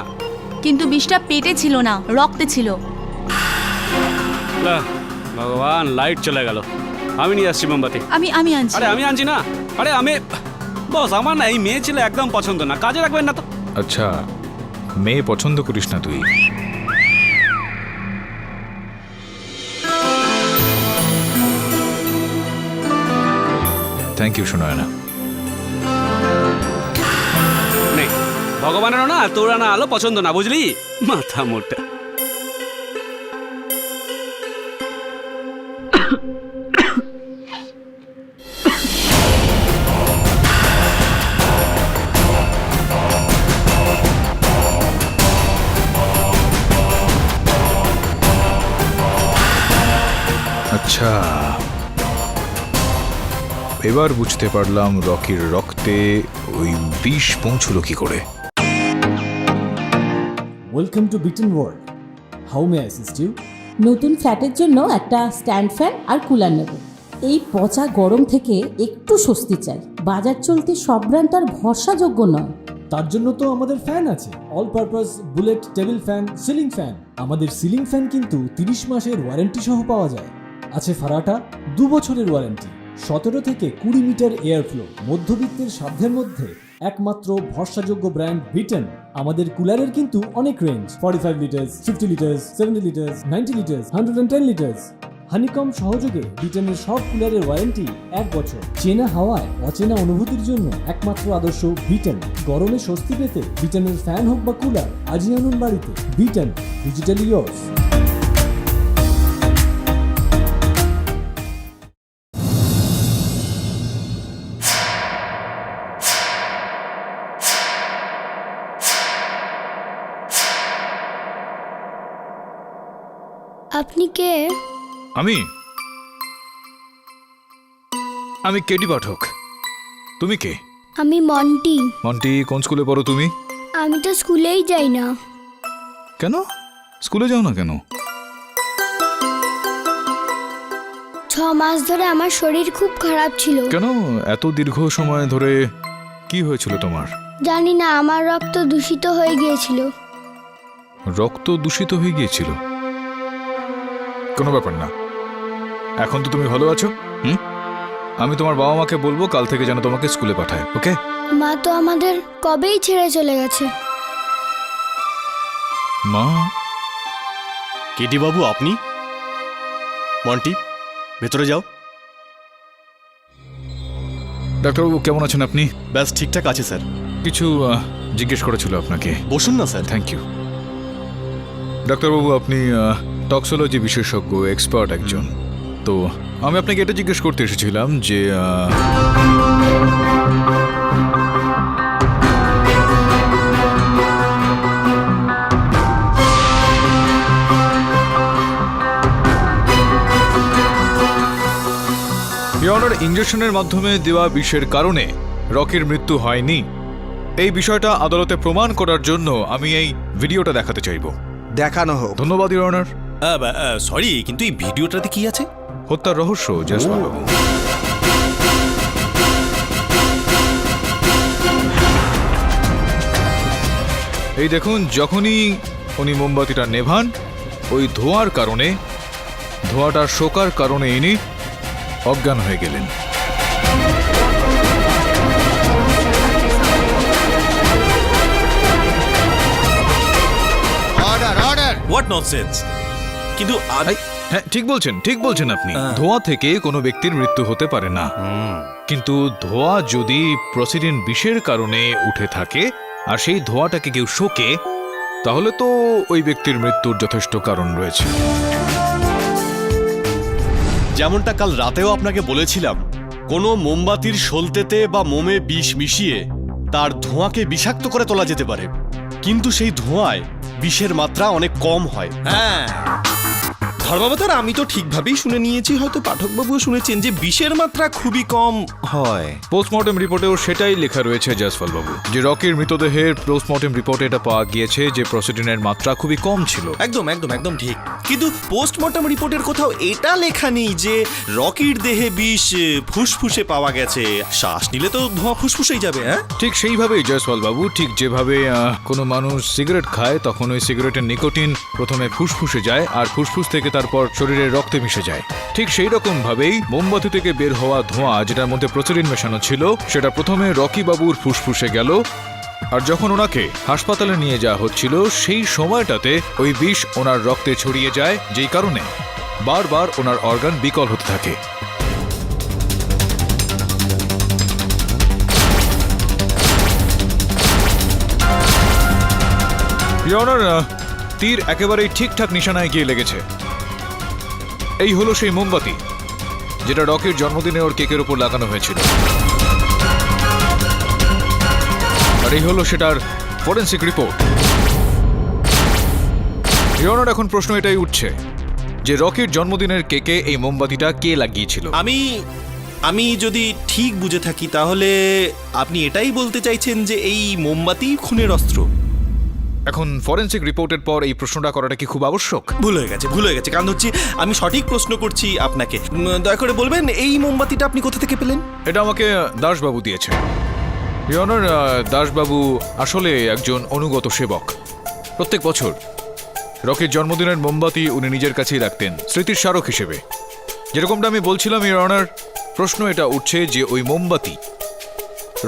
কিন্তু বিষটা পেটে ছিল না, রক্তে ছিল। ভগবান, লাইট চলে গেল। আমি নিয়ে আসছি মোমবাতি। আমি আনছি। আরে আমি আনছি না। আরে আমি বস, আমার না এই মেয়ে ছেলে একদম পছন্দ না, কাজে রাখবেন না তো। আচ্ছা, মেয়ে পছন্দ করিস না তুই? Thank you Sonaina. নেই, ভগবানেরও না তোরা না আলো পছন্দ না, বুঝলি? মাথা মোটা। আচ্ছা, এবার বুঝতে পারলাম রকির রক্তে ওই বিষ পৌঁছলো কি করে। Welcome to Biten world. How may I assist you? নতুন ফ্ল্যাটের জন্য একটা স্ট্যান্ড ফ্যান আর কুলার নেব। এই পচা গরম থেকে একটু স্বস্তি চাই। বাজার চলতে সব ব্র্যান্ড আর ভরসাযোগ্য নয়। তার জন্য তো আমাদের ফ্যান আছে, all purpose bullet table fan, ceiling fan. আমাদের সিলিং ফ্যান কিন্তু 30 মাসের ওয়ারেন্টি সহ পাওয়া যায়। আছে ফারাটা 2 বছরের ওয়ারেন্টি, 17 থেকে 20 মিটার এয়ার ফ্লো, মধ্যবিত্তের সাধ্যের মধ্যে একমাত্র ভরসাযোগ্য ব্র্যান্ড বিটেন। আমাদের কুলারের কিন্তু অনেক range, 45 litres, 50 litres, 70 litres, 90 litres, 110 litres. Honeycomb সহযোগে বিটেনের সব কুলারের ওয়ারেন্টি 1 বছর। চেনা হাওয়ায় অচেনা অনুভূতির জন্য একমাত্র আদর্শ বিটেন। গরমে স্বস্তি পেতে বিটেনের ফ্যান হোক বা কুলার, আজই আনুন বাড়িতে। Beaten, digitally yours. আপনি কে? আমি কেডি পাঠক। তুমি কে? আমি মন্টি। মন্টি, কোন স্কুলে পড়ো তুমি? আমি তো স্কুলেই যাই না। কেন স্কুলে যাও না কেন? 6 মাস ধরে আমার শরীর খুব খারাপ ছিল। কেন এত দীর্ঘ সময় ধরে কি হয়েছিল তোমার? জানি না, আমার রক্ত দূষিত হয়ে গিয়েছিল। রক্ত দূষিত হয়ে গিয়েছিল? কোনো ব্যাপার না, এখন তো তুমি ভালো আছো? হুম, আমি তোমার বাবা মাকে বলবো কাল থেকে যেন তোমাকে স্কুলে পাঠায়, ওকে? মা তো আমাদের কবেই ছেড়ে চলে গেছে। মা? কেডি বাবু আপনি? মন্টি, ভেতরে যাও। ডাক্তারবাবু কেমন আছেন আপনি? ব্যাস ঠিকঠাক আছে স্যার। কিছু জিজ্ঞেস করেছিল আপনাকে। বসুন না স্যার। Thank you. ডাক্তারবাবু আপনি টক্সোলজি বিশেষজ্ঞ, এক্সপার্ট একজন। তো আমি আপনাকে এটা জিজ্ঞেস করতে এসেছিলাম যে ইয়নার ইঞ্জেকশনের মাধ্যমে দেওয়া বিষের কারণে রকির মৃত্যু হয়নি, এই বিষয়টা আদালতে প্রমাণ করার জন্য আমি এই ভিডিওটা দেখাতে চাইব। দেখানো হোক। ধন্যবাদ ইওর অনার। সরি, কিন্তু এই ভিডিওটাতে কি আছে? হত্যার রহস্য জয়সওয়াল বাবু। এই দেখুন, যখনই উনি মোমবাতিটা নেভান, ওই ধোঁয়ার কারণে, ধোঁয়াটার শোকার কারণে ইনি অজ্ঞান হয়ে গেলেন। What nonsense! কিন্তু হ্যাঁ, ঠিক বলছেন আপনি। ধোঁয়া থেকে কোনো ব্যক্তির মৃত্যু হতে পারে না, কিন্তু ধোঁয়া যদি প্রসিডিন বিষের কারণে উঠে থাকে আর সেই ধোঁয়াটাকে কেউ শোকে, তাহলে তো ওই ব্যক্তির মৃত্যুর যথেষ্ট কারণ রয়েছে। যেমনটা কাল রাতেও আপনাকে বলেছিলাম, কোনো মোমবাতির সলতেতে বা মোমে বিষ মিশিয়ে তার ধোঁয়াকে বিষাক্ত করে তোলা যেতে পারে, কিন্তু সেই ধোঁয়ায় বিষের মাত্রা অনেক কম হয়। হ্যাঁ ধর্মাবতার, আমি তো ঠিকভাবেই শুনে নিয়েছি, হয়তো পাঠকবাবুও শুনেছেন যে বিষের মাত্রা খুবই কম হয়। পোস্টমর্টেম রিপোর্টেও সেটাই লেখা রয়েছে জয়সওয়াল বাবু, যে রকির মৃতদেহের পোস্টমর্টেম রিপোর্টে এটা পাওয়া গিয়েছে যে প্রসিডিনের মাত্রা খুবই কম ছিল। একদম একদম একদম ঠিক, কিন্তু পোস্টমর্টম রিপোর্টের কোথাও এটা লেখা নেই যে রকির দেহে বিষ ফুসফুসে পাওয়া গেছে। শ্বাস নিলে তো ধোঁয়া ফুসফুসেই যাবে। হ্যাঁ, ঠিক সেইভাবেই জয়সওয়াল বাবু, ঠিক যেভাবে কোনো মানুষ সিগারেট খায় তখন ওই সিগারেটের নিকোটিন প্রথমে ফুসফুসে যায় আর ফুসফুস থেকে তারপর শরীরের রক্তে মিশে যায়, ঠিক সেই রকম ভাবেই মোমবাতি থেকে বের হওয়া ধোঁয়া, যেটার মধ্যে প্রচুরিন মেশানো ছিল, সেটা প্রথমে রকি বাবুর ফুসফুসে গেল, আর যখন ওনাকে হাসপাতালে নিয়ে যাওয়া হচ্ছিল সেই সময়টাতে ওই বিষ ওনার রক্তে ছড়িয়ে যায়, যেই কারণে বারবার ওনার অর্গান বিকল হতে থাকে। তীর একেবারেই ঠিকঠাক নিশানায় গিয়ে লেগেছে। এই হলো সেই মোমবাতি যেটা রকির জন্মদিনে ওর কেকের উপর লাগানো হয়েছিল, আর এই হলো সেটার ফরেন্সিক রিপোর্ট। ইওনার এখন প্রশ্ন এটাই উঠছে যে রকির জন্মদিনের কেকে এই মোমবাতিটা কে লাগিয়েছিল? আমি যদি ঠিক বুঝে থাকি তাহলে আপনি এটাই বলতে চাইছেন যে এই মোমবাতি খুনের অস্ত্র। এখন ফরেন্সিক রিপোর্টের পর এই প্রশ্নটা করাটা কি খুব আবশ্যক? ভুল হয়ে গেছে, কারণ হচ্ছে আমি সঠিক প্রশ্ন করছি আপনাকে। দয়া করে বলবেন এই মোমবাতিটা আপনি কোথা থেকে পেলেন? এটা আমাকে দাসবাবু দিয়েছে। ইওনার, দাসবাবু আসলে একজন অনুগত সেবক। প্রত্যেক বছর রকির জন্মদিনের মোমবাতি উনি নিজের কাছেই রাখতেন স্মৃতির স্মারক হিসেবে। যেরকমটা আমি বলছিলাম ইওনার, প্রশ্ন এটা উঠছে যে ওই মোমবাতি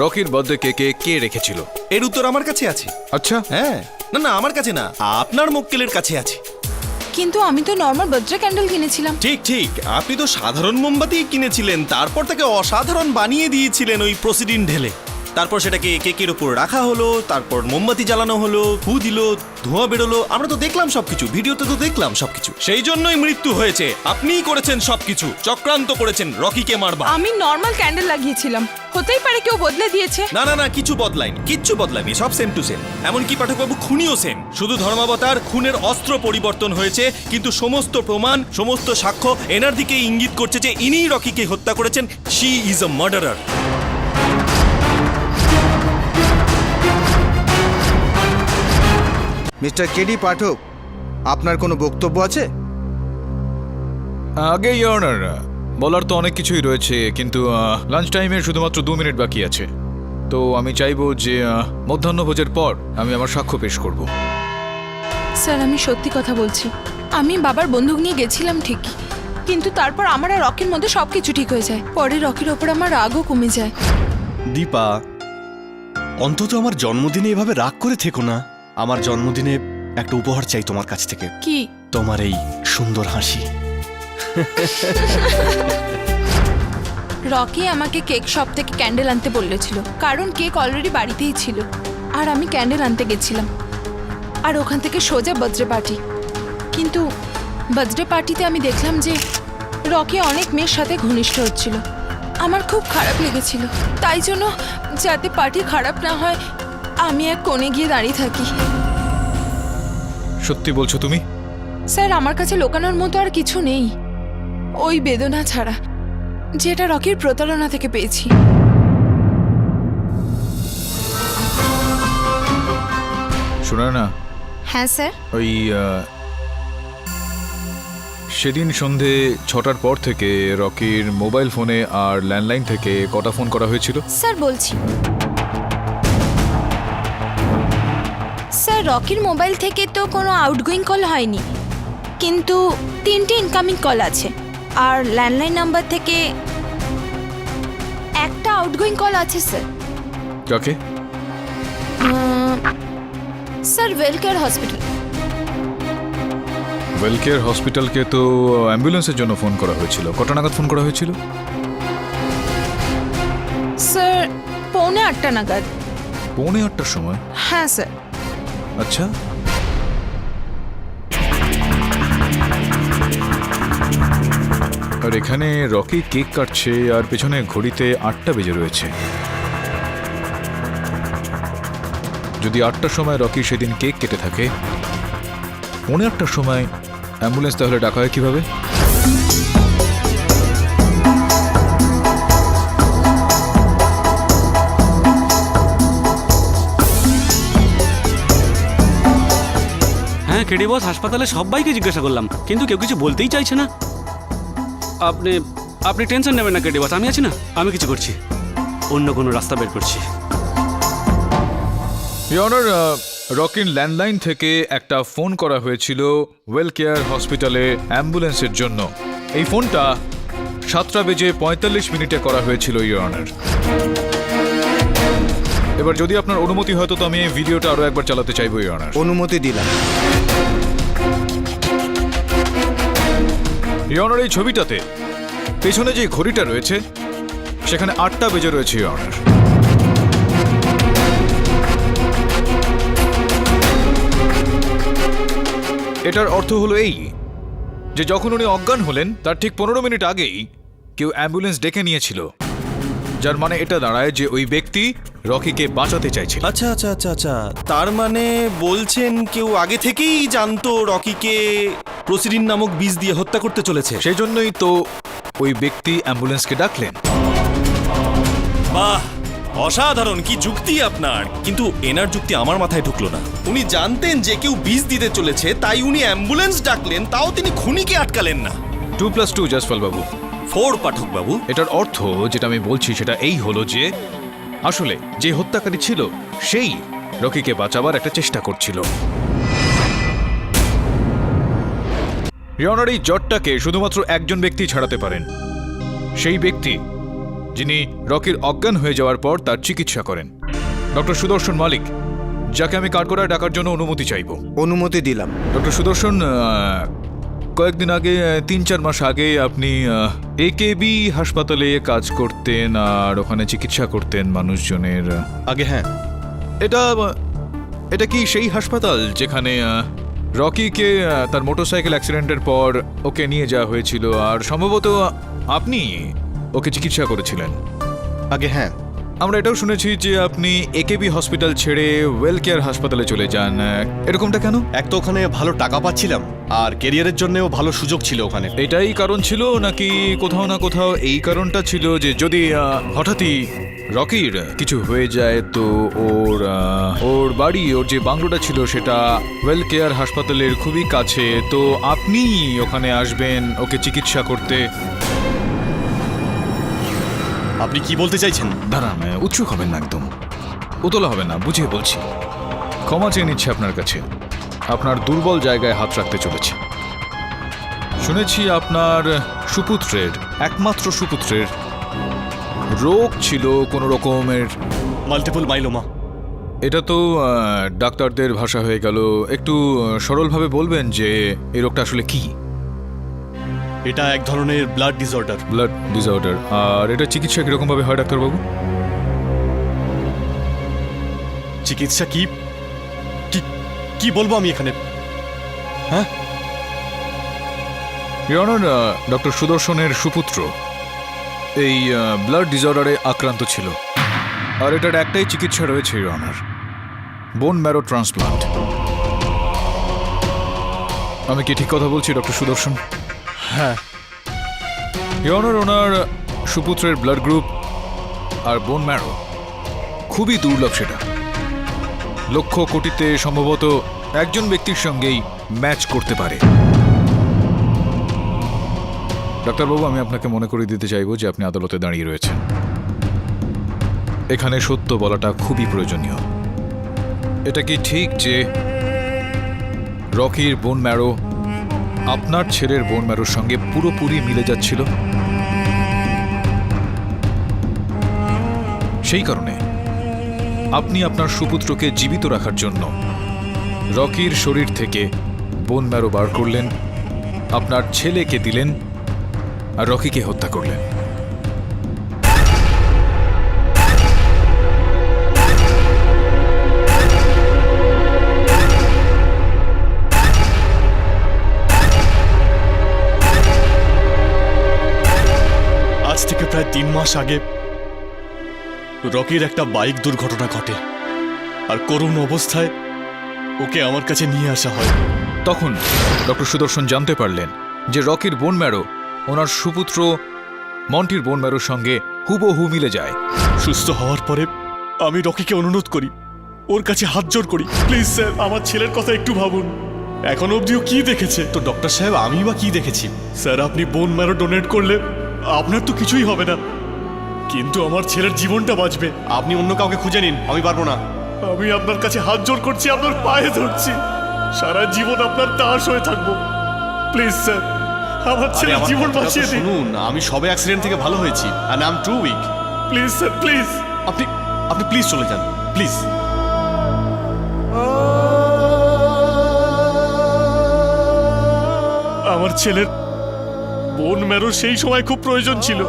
রকির বার্থডে কেকে কে রেখেছিল? এর উত্তর আমার কাছে আছে। আচ্ছা, হ্যাঁ, না আমার কাছে না, আপনার মক্কেলের কাছে আছে। কিন্তু আমি তো নর্মাল বার্থডে ক্যান্ডেল কিনেছিলাম। ঠিক, আপনি তো সাধারণ মোমবাতি কিনেছিলেন, তারপর তাকে অসাধারণ বানিয়ে দিয়েছিলেন ওই প্রসিডিন ঢেলে। তারপর সেটাকে কেকের উপর রাখা হলো, তারপর মোমবাতি জ্বালানো হলো, ফু দিল, ধোঁয়া বেরোলো, আমরা তো দেখলাম সবকিছু, ভিডিওতে তো দেখলাম সবকিছু। সেই জন্যই মৃত্যু হয়েছে। আপনিই করেছেন সবকিছু, চক্রান্ত করেছেন রকিকে মারবার। আমি নর্মাল ক্যান্ডেল লাগিয়েছিলাম, হতেই পারে কেউ বদলে দিয়েছে। না, কিচ্ছু বদলায়নি, সব সেম টু সেম। এমনকি পাঠকবাবু খুনিও সেম, শুধু ধর্মাবতার খুনের অস্ত্র পরিবর্তন হয়েছে, কিন্তু সমস্ত প্রমাণ, সমস্ত সাক্ষ্য এনার দিকে ইঙ্গিত করছে যে ইনিই রকিকে হত্যা করেছেন। She is a murderer. Mister K D Pathak, আপনার কোনো বক্তব্য আছে? আগে ইওনার, বলার তো অনেক কিছুই রয়েছে, কিন্তু লাঞ্চ টাইমের শুধুমাত্র 2 মিনিট বাকি আছে। তো আমি চাইবো যে মধ্যাহ্নভোজের পর আমি আমার সাক্ষ্য পেশ করব। স্যার, আমি সত্যি কথা বলছি, আমি বাবার বন্দুক নিয়ে গেছিলাম ঠিকই, কিন্তু তারপর আমার আর রকির মধ্যে সবকিছু ঠিক হয়ে যায়। পরে রকির ওপর আমার রাগও কমে যায়। দীপা, অন্তত আমার জন্মদিনে এভাবে রাগ করে থেকো না। আমার জন্মদিনে একটা উপহার চাই তোমার কাছ থেকে। কি? তোমার এই সুন্দর হাসি। রকি আমাকে কেক শপ থেকে ক্যান্ডেল আনতে বলেছিল, কারণ কেক অলরেডি বাড়িতেই ছিল। আর আমি ক্যান্ডেল আনতে গেছিলাম, আর ওখান থেকে সোজা বার্থডে পার্টি। কিন্তু বার্থডে পার্টিতে আমি দেখলাম যে রকি অনেক মেয়ের সাথে ঘনিষ্ঠ হচ্ছিল। আমার খুব খারাপ লেগেছিল, তাই জন্য যাতে পার্টি খারাপ না হয় আমি এক কোণে গিয়ে দাঁড়িয়ে থাকি। সত্যি বলছো তুমি? স্যার, আমার কাছে লুকানোর মতো আর কিছু নেই, ওই বেদনা ছাড়া, যেটা রকির প্রতারণা থেকে পেয়েছি। শোনা না, হ্যাঁ স্যার। ওই সেদিন সন্ধে 6টার পর থেকে রকির মোবাইল ফোনে আর ল্যান্ডলাইন থেকে কটা ফোন করা হয়েছিল? স্যার বলছি, স্যার রকির মোবাইল থেকে তো কোনো আউটগোয়িং কল হয়নি, কিন্তু 3টে ইনকামিং কল আছে। আর ল্যান্ডলাইন নাম্বার থেকে একটা আউটগোয়িং কল আছে স্যার। কাকে? Sir Wellcare hospital. ওয়েলকেয়ার হসপিটালকে তো অ্যাম্বুলেন্সের জন্য ফোন করা হয়েছিল। কটা নাগাদ ফোন করা হয়েছিল? স্যার 7:45 নাগাদ। 7:45টার সময়? হ্যাঁ স্যার। আচ্ছা, আর এখানে রকি কেক কাটছে আর পেছনে ঘড়িতে 8টা বেজে রয়েছে। যদি 8টার সময় রকি সেদিন কেক কেটে থাকে, 7:45টার সময় অ্যাম্বুলেন্স তাহলে ডাকা হয় কিভাবে? হ্যাঁ কেডি বস, হাসপাতালে সবাইকে জিজ্ঞাসা করলাম, কিন্তু কেউ কিছু বলতেই চাইছে না। আপনি আপনি টেনশন নেবেন না কেডি বস, আমি আছি না, আমি কিছু করছি, অন্য কোনো রাস্তা বের করছি। ইয়নার, রকির ল্যান্ডলাইন থেকে একটা ফোন করা হয়েছিল ওয়েলকেয়ার হসপিটালে অ্যাম্বুলেন্সের জন্য। এই ফোনটা 7:45 করা হয়েছিল ইয়নার। এবার যদি আপনার অনুমতি হয় তো আমি এই ভিডিওটা আরো একবার চালাতে চাইবো ইয়নার। অনুমতি দিলাম। ইয়নার, এই ছবিটাতে পেছনে যে ঘড়িটা রয়েছে সেখানে 8টা বেজে রয়েছে ইয়নার। এটার অর্থ হলো এই যে যখন উনি অজ্ঞান হলেন তার ঠিক 15 মিনিট আগেই কেউ অ্যাম্বুলেন্স ডেকে নিয়েছিল, যার মানে এটা দাঁড়ায় যে ওই ব্যক্তি রকিকে বাঁচাতে চাইছিল। আচ্ছা আচ্ছা আচ্ছা আচ্ছা, তার মানে বলছেন কেউ আগে থেকেই জানতো রকিকে প্রসিডিন নামক বিষ দিয়ে হত্যা করতে চলেছে। সেই জন্যই তো ওই ব্যক্তি অ্যাম্বুলেন্সকে ডাকলেন। বাহ, অসাধারণ, কি যুক্তি আপনার! কিন্তু এনার যুক্তি আমার মাথায় ঢুকলো না। উনি জানতেন যে কেউ বিষ দিতে চলেছে, তাই উনি অ্যাম্বুলেন্স ডাকলেন, তাও তিনি খুনিকে আটকালেন না। 2+2 জসপাল বাবু। 4 পাঠক বাবু। এটার অর্থ যেটা আমি বলছি সেটা এই হলো যে আসলে যে হত্যাকারী ছিল সেই রকিকে বাঁচাবার একটা চেষ্টা করছিল। ইয়নার, এই জটটাকে শুধুমাত্র একজন ব্যক্তি ছাড়াতে পারেন, সেই ব্যক্তি যিনি রকির অজ্ঞান হয়ে যাওয়ার পর তার চিকিৎসা করেন, ডক্টর সুদর্শন মালিক, যাকে আমি কাঠগড়ায় ডাকার জন্য অনুমতি চাইব। অনুমতি দিলাম। ডক্টর সুদর্শন, কয়েকদিন আগে 3-4 মাস আগে আপনি একেবি হাসপাতালে কাজ করতেন আর ওখানে চিকিৎসা করতেন মানুষজনের। আগে হ্যাঁ। এটা কি সেই হাসপাতাল যেখানে রকিকে তার মোটরসাইকেল অ্যাক্সিডেন্টের পর ওকে নিয়ে যাওয়া হয়েছিল আর সম্ভবত আপনি ওকে চিকিৎসা করেছিলেন? আগে হ্যাঁ। আমরা এটাও শুনেছি যে আপনি একেবি হসপিটাল ছেড়ে ওয়েলকেয়ার হাসপাতালে চলে যান, এরকমটা কেন? এক তো ওখানে ভালো টাকা পাচ্ছিলাম আর ক্যারিয়ারের জন্যও ভালো সুযোগ ছিল ওখানে। এটাই কারণ ছিল নাকি কোথাও না কোথাও এই কারণটা ছিল যে যদি হঠাৎই রকির কিছু হয়ে যায় তো ওর বাড়ি, ওর যে বাংলোটা ছিল সেটা ওয়েলকেয়ার হাসপাতালের খুবই কাছে, তো আপনি ওখানে আসবেন ওকে চিকিৎসা করতে? আপনি কি বলতে চাইছেন? দাঁড়ান, উৎসুক হবেন না, একদম উতলা হবেন না, বুঝিয়ে বলছি। ক্ষমা চেয়ে নিচ্ছে আপনার কাছে, আপনার দুর্বল জায়গায় হাত রাখতে চলেছে। শুনেছি আপনার সুপুত্রের, একমাত্র সুপুত্রের রোগ ছিল কোনো রকমের। Multiple myeloma. এটা তো ডাক্তারদের ভাষা হয়ে গেল, একটু সরলভাবে বলবেন যে এই রোগটা আসলে কি? এটা এক ধরনের ব্লাড ডিসঅর্ডার। Blood disorder. আর এটা চিকিৎসা কিরকমভাবে হয় ডাক্তারবাবু? চিকিৎসা কি কি বলবো আমি এখানে? হ্যাঁ, ইওর অনার, ডক্টর সুদর্শনের সুপুত্র এই ব্লাড ডিসঅর্ডারে আক্রান্ত ছিল, আর এটার একটাই চিকিৎসা রয়েছে your honour, bone marrow transplant. আমি কি ঠিক কথা বলছি ডক্টর সুদর্শন? হ্যাঁ। ইওর অনার, ওনার সুপুত্রের ব্লাড গ্রুপ আর বোন ম্যারো খুবই দুর্লভ। সেটা লক্ষ কোটিতে সম্ভবত একজন ব্যক্তির সঙ্গেই ম্যাচ করতে পারে। ডাক্তারবাবু, আমি আপনাকে মনে করিয়ে দিতে চাইব যে আপনি আদালতে দাঁড়িয়ে রয়েছেন। এখানে সত্য বলাটা খুবই প্রয়োজনীয়। এটা কি ঠিক যে রকির বোন ম্যারো আপনার ছেলের বোন ম্যারোর সঙ্গে পুরোপুরি মিলে যাচ্ছিল? সেই কারণে আপনি আপনার সুপুত্রকে জীবিত রাখার জন্য রকির শরীর থেকে বোন ম্যারো বার করলেন, আপনার ছেলেকে দিলেন, আর রকিকে হত্যা করলেন। আজ থেকে প্রায় 3 মাস আগে রকির একটা বাইক দুর্ঘটনা ঘটে, আর করুণ অবস্থায় ওকে আমার কাছে নিয়ে আসা হয়। তখন ডক্টর সুদর্শন জানতে পারলেন যে রকির বোন ম্যারো ওনার সুপুত্র মন্টির বোন ম্যারোর সঙ্গে হুবহু মিলে যায়। সুস্থ হওয়ার পরে আমি রকিকে অনুরোধ করি, ওর কাছে হাত জোড় করি, প্লিজ স্যার আমার ছেলের কথা একটু ভাবুন। এখন অবধিও কি দেখেছে? তো ডক্টর সাহেব, আমি বা কি দেখেছি? স্যার, আপনি বোন ম্যারো ডোনেট করলে আপনার তো কিছুই হবে না, কিন্তু আমার ছেলের জীবনটা বাঁচবে। আপনি অন্য কাউকে খুঁজে নিন, আমি পারবো না। আমি আপনার কাছে হাত জোড় করছি, আপনার পায়ে ধরছি, সারা জীবন আপনার দাস হয়ে থাকবো। প্লিজ স্যার, আমার ছেলের জীবন বাঁচিয়ে দিন। শুনুন, আমি সবে অ্যাক্সিডেন্ট থেকে ভালো হয়েছি, and I'm too weak. Please sir, please. আপনি প্লিজ চলে যান, প্লিজ। আমার ছেলের বোন ম্যারো সেই সময় খুব প্রয়োজন ছিল,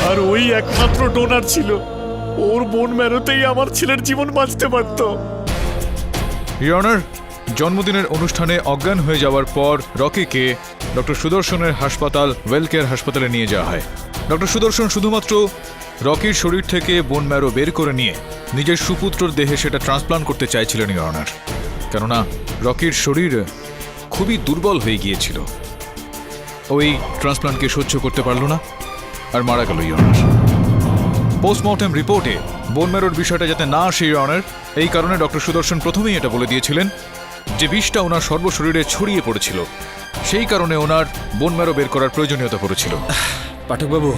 আর ওই একমাত্র ডোনার ছিল। ওর বোন ম্যারোতেই আমার ছেলের জীবন বাঁচতে পারত। ইওর অনার, জন্মদিনের অনুষ্ঠানে অজ্ঞান হয়ে যাওয়ার পর রকিকে ডক্টর সুদর্শনের হাসপাতাল ওয়েলকেয়ার হাসপাতালে নিয়ে যাওয়া হয়। ডক্টর সুদর্শন শুধুমাত্র রকির শরীর থেকে বোন ম্যারো বের করে নিয়ে নিজের সুপুত্রর দেহে সেটা ট্রান্সপ্লান্ট করতে চাইছিলেন ইওর অনার, কেননা রকির শরীর খুবই দুর্বল হয়ে গিয়েছিল। ওই ট্রান্সপ্লান্টকে সহ্য করতে পারল না আর মারা গেল ইওর অনার। পোস্টমর্টেম রিপোর্টে বোন ম্যারোর বিষয়টা যাতে না আসে ইওর অনার, এই কারণে ডক্টর সুদর্শন প্রথমেই এটা বলে দিয়েছিলেন যে বিষটা ওনার সর্বশরীরে ছড়িয়ে পড়েছিল, সেই কারণে ওনার বোন ম্যারো বের করার প্রয়োজনীয়তা পড়েছিল। পাঠকবাবু,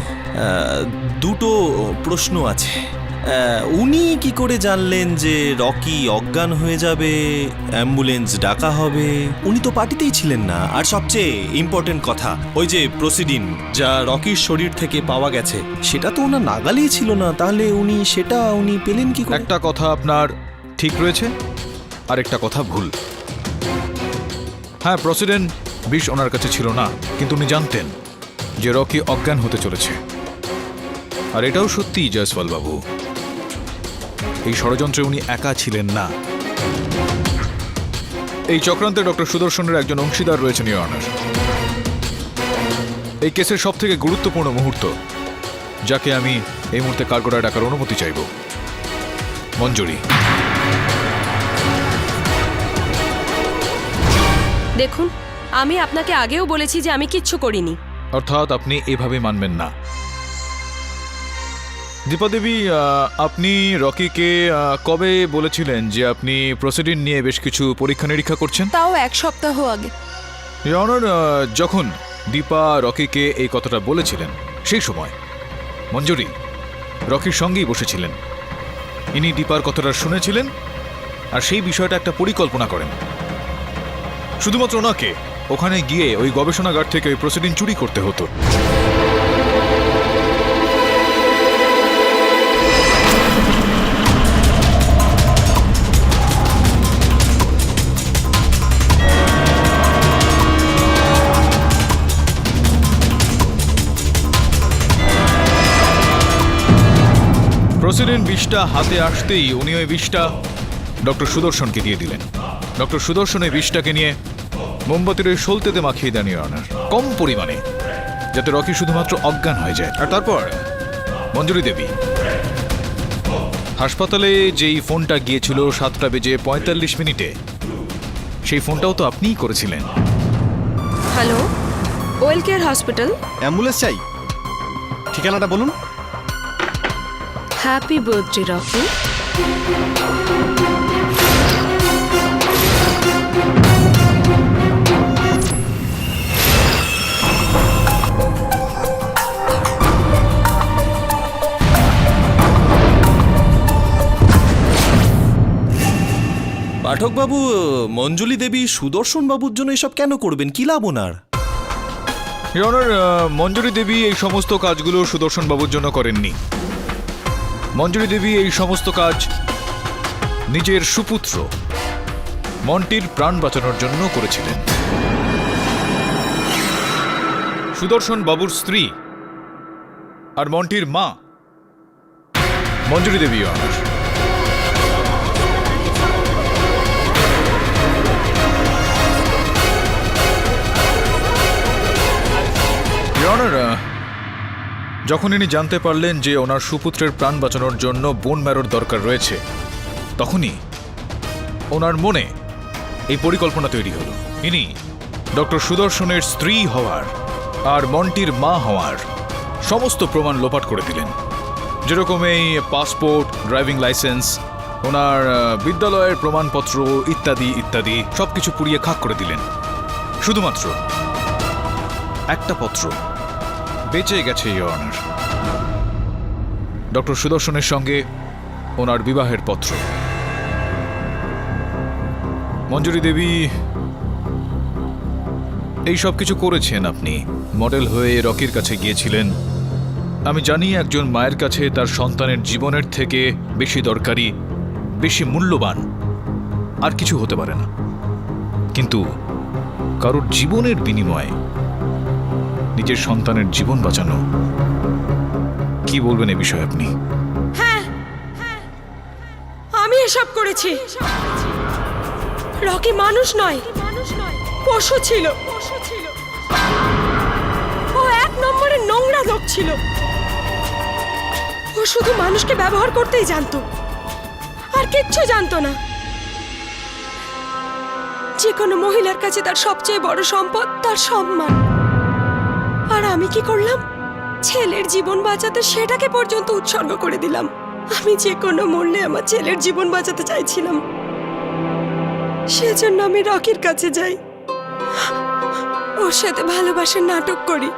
দুটো প্রশ্ন আছে। উনি কি করে জানলেন যে রকি অজ্ঞান হয়ে যাবে, অ্যাম্বুলেন্স ডাকা হবে? উনি তো পার্টিতেই ছিলেন না। আর সবচেয়ে ইম্পর্টেন্ট কথা, ওই যে প্রসিডিং যা রকির শরীর থেকে পাওয়া গেছে সেটা তো ওনার নাগালেই ছিল না, তাহলে উনি পেলেন কি করে? একটা কথা আপনার ঠিক রয়েছে, আর একটা কথা ভুল। হ্যাঁ, প্রসিডেন্ট বিষ ওনার কাছে ছিল না, কিন্তু উনি জানতেন যে রকি অজ্ঞান হতে চলেছে। আর এটাও সত্যি জয়সওয়াল বাবু, এই ষড়যন্ত্রে উনি একা ছিলেন না। এই চক্রান্তে ডক্টর সুদর্শনের একজন অংশীদার রয়েছেন ইওর অনার। এই কেসের সব থেকে গুরুত্বপূর্ণ মুহূর্ত, যাকে আমি এই মুহূর্তে কাঠগড়ায় ডাকার অনুমতি চাইব, মঞ্জুরি। দেখুন, আমি আপনাকে আগেও বলেছি যে আমি কিচ্ছু করিনি। অর্থাৎ আপনি এভাবে মানবেন না। দীপা দেবী, আপনি রকিকে কবে বলেছিলেন যে আপনি প্রসিডিং নিয়ে বেশ কিছু পরীক্ষা নিরীক্ষা করছেন? তাও 1 সপ্তাহ আগে। ইওর অনার, যখন দীপা রকিকে এই কথাটা বলেছিলেন সেই সময় মঞ্জুরি রকির সঙ্গেই বসেছিলেন। ইনি দীপার কথাটা শুনেছিলেন আর সেই বিষয়টা একটা পরিকল্পনা করেন। শুধুমাত্র ওনাকে ওখানে গিয়ে ওই গবেষণাগার থেকে ওই প্রসিডিং চুরি করতে হতো। প্রসিডিং বিষটা হাতে আসতেই উনি ওই বিষটা ডক্টর সুদর্শনকে দিয়ে দিলেন। ডক্টর সুদর্শন এই বিষটাকে নিয়ে মোমবাতির ওই সলতেতে মাখিয়ে দেন ইওর অনার, কম পরিমাণে, যাতে রকি শুধুমাত্র অজ্ঞান হয়ে যায়। আর তারপর মঞ্জুরি দেবী হাসপাতালে যেই ফোনটা গিয়েছিল 7:45 সেই ফোনটাও তো আপনিই করেছিলেন। Hello, Well Care hospital. Ambulance চাই, ঠিকানাটা বলুন। Happy birthday Rocky. পাঠকবাবু, মঞ্জুলি দেবী সুদর্শন বাবুর জন্য এসব কেন করবেন? কি লাভ ওনার? ইওর অনার, মঞ্জুরি দেবী এই সমস্ত কাজগুলো সুদর্শন বাবুর জন্য করেননি। মঞ্জুরি দেবী এই সমস্ত কাজ নিজের সুপুত্র মন্টির প্রাণ বাঁচানোর জন্য করেছিলেন। সুদর্শন বাবুর স্ত্রী আর মন্টির মা মঞ্জুরি দেবী ইওর অনার। ইওর অনার, যখন ইনি জানতে পারলেন যে ওনার সুপুত্রের প্রাণ বাঁচানোর জন্য বোন ম্যারোর দরকার রয়েছে, তখনই ওনার মনে এই পরিকল্পনা তৈরি হলো। ইনি ডক্টর সুদর্শনের স্ত্রী হওয়ার আর মন্টির মা হওয়ার সমস্ত প্রমাণ লোপাট করে দিলেন, যেরকম এই পাসপোর্ট, ড্রাইভিং লাইসেন্স, ওনার বিদ্যালয়ের প্রমাণপত্র ইত্যাদি ইত্যাদি সবকিছু পুড়িয়ে খাক করে দিলেন। শুধুমাত্র একটা পত্র বেঁচে গেছে ইওর অনার, ডক্টর সুদর্শনের সঙ্গে ওনার বিবাহের পত্র। মঞ্জুরি দেবী, এই সব কিছু করেছেন আপনি। মডেল হয়ে রকির কাছে গিয়েছিলেন। আমি জানি একজন মায়ের কাছে তার সন্তানের জীবনের থেকে বেশি দরকারি, বেশি মূল্যবান আর কিছু হতে পারে না, কিন্তু কারোর জীবনের বিনিময়ে নিজের সন্তানের জীবন বাঁচানো, কি বলবেন এ বিষয়ে আপনি? হ্যাঁ, আমি এসব করেছি। রকি মানুষ নয়, পশু ছিল। ও 1 নম্বরের নোংরা লোক ছিল। ও শুধু মানুষকে ব্যবহার করতেই জানতো, আর কিচ্ছু জানতো না। যে কোনো মহিলার কাছে তার সবচেয়ে বড় সম্পদ তার সম্মান। আর আমি কি করলাম? ছেলের জীবন বাঁচাতে সেটাকে পর্যন্ত উৎসর্গ করে দিলাম। আমি যে কোনো মূল্যে আমার ছেলের জীবন বাঁচাতে চাইছিলাম। সেজন্য আমি রকির কাছে যাই, ওর সাথে ভালোবাসার নাটক করি।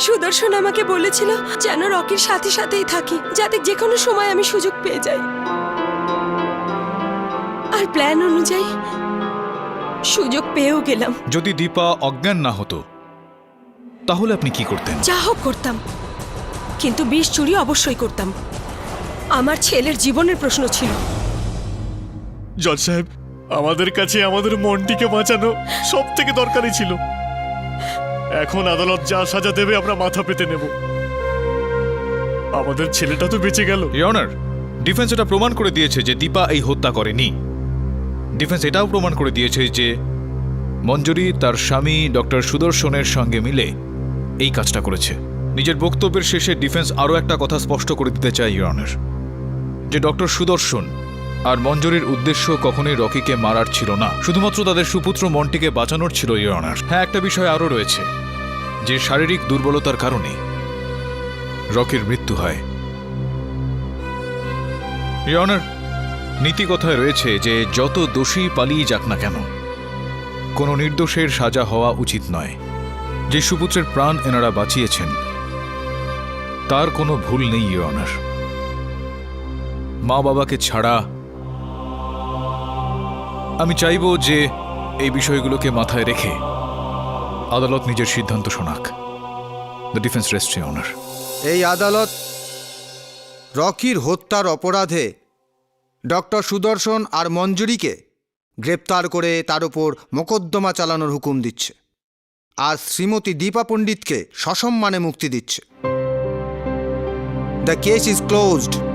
সুদর্শন আমাকে বলেছিল যেন রকির সাথে সাথেই থাকি, যাতে যে কোনো সময় আমি সুযোগ পেয়ে যাই। আর প্ল্যান অনুযায়ী সুযোগ পেয়েও গেলাম। যদি দীপা অজ্ঞান না হতো তাহলে আপনি কি করতেন? যা হোক করতাম, কিন্তু বিষ চুরি অবশ্যই করতাম। আমার ছেলের জীবনের প্রশ্ন ছিল। জজ সাহেব, আমাদের কাছে আমাদের মন্টিকে বাঁচানো সব থেকে দরকারি ছিল। এখন আদালত যা সাজা দেবে আমরা মাথা পেতে নেব। আমাদের ছেলেটা তো বেঁচে গেল। ইওর অনার, ডিফেন্স এটা প্রমাণ করে দিয়েছে যে দীপা এই হত্যা করেনি। ডিফেন্স এটাও প্রমাণ করে দিয়েছে যে মঞ্জুরি তার স্বামী ডক্টর সুদর্শনের সঙ্গে মিলে এই কাজটা করেছে। নিজের বক্তব্যের শেষে ডিফেন্স আরও একটা কথা স্পষ্ট করে দিতে চায় ইওর অনার, যে ডক্টর সুদর্শন আর মঞ্জুরির উদ্দেশ্য কখনোই রকিকে মারার ছিল না, শুধুমাত্র তাদের সুপুত্র মন্টিকে বাঁচানোর ছিল ইওর অনার। হ্যাঁ, একটা বিষয় আরও রয়েছে, যে শারীরিক দুর্বলতার কারণে রকির মৃত্যু হয়। ইওর অনার, নীতি কথায় রয়েছে যে যত দোষী পালিয়ে যাক না কেন, কোনো নির্দোষের সাজা হওয়া উচিত নয়। যে সুপুত্রের প্রাণ এনারা বাঁচিয়েছেন তার কোনো ভুল নেই ইওর অনার। মা বাবাকে ছাড়া আমি চাইব যে এই বিষয়গুলোকে মাথায় রেখে আদালত নিজের সিদ্ধান্ত শোনাক। The defence rest your honour. এই আদালত রকির হত্যার অপরাধে ডক্টর সুদর্শন আর মঞ্জুরিকে গ্রেপ্তার করে তার উপর মোকদ্দমা চালানোর হুকুম দিচ্ছে, আর শ্রীমতী দীপা পণ্ডিতকে সসম্মানে মুক্তি দিচ্ছে। The case is closed.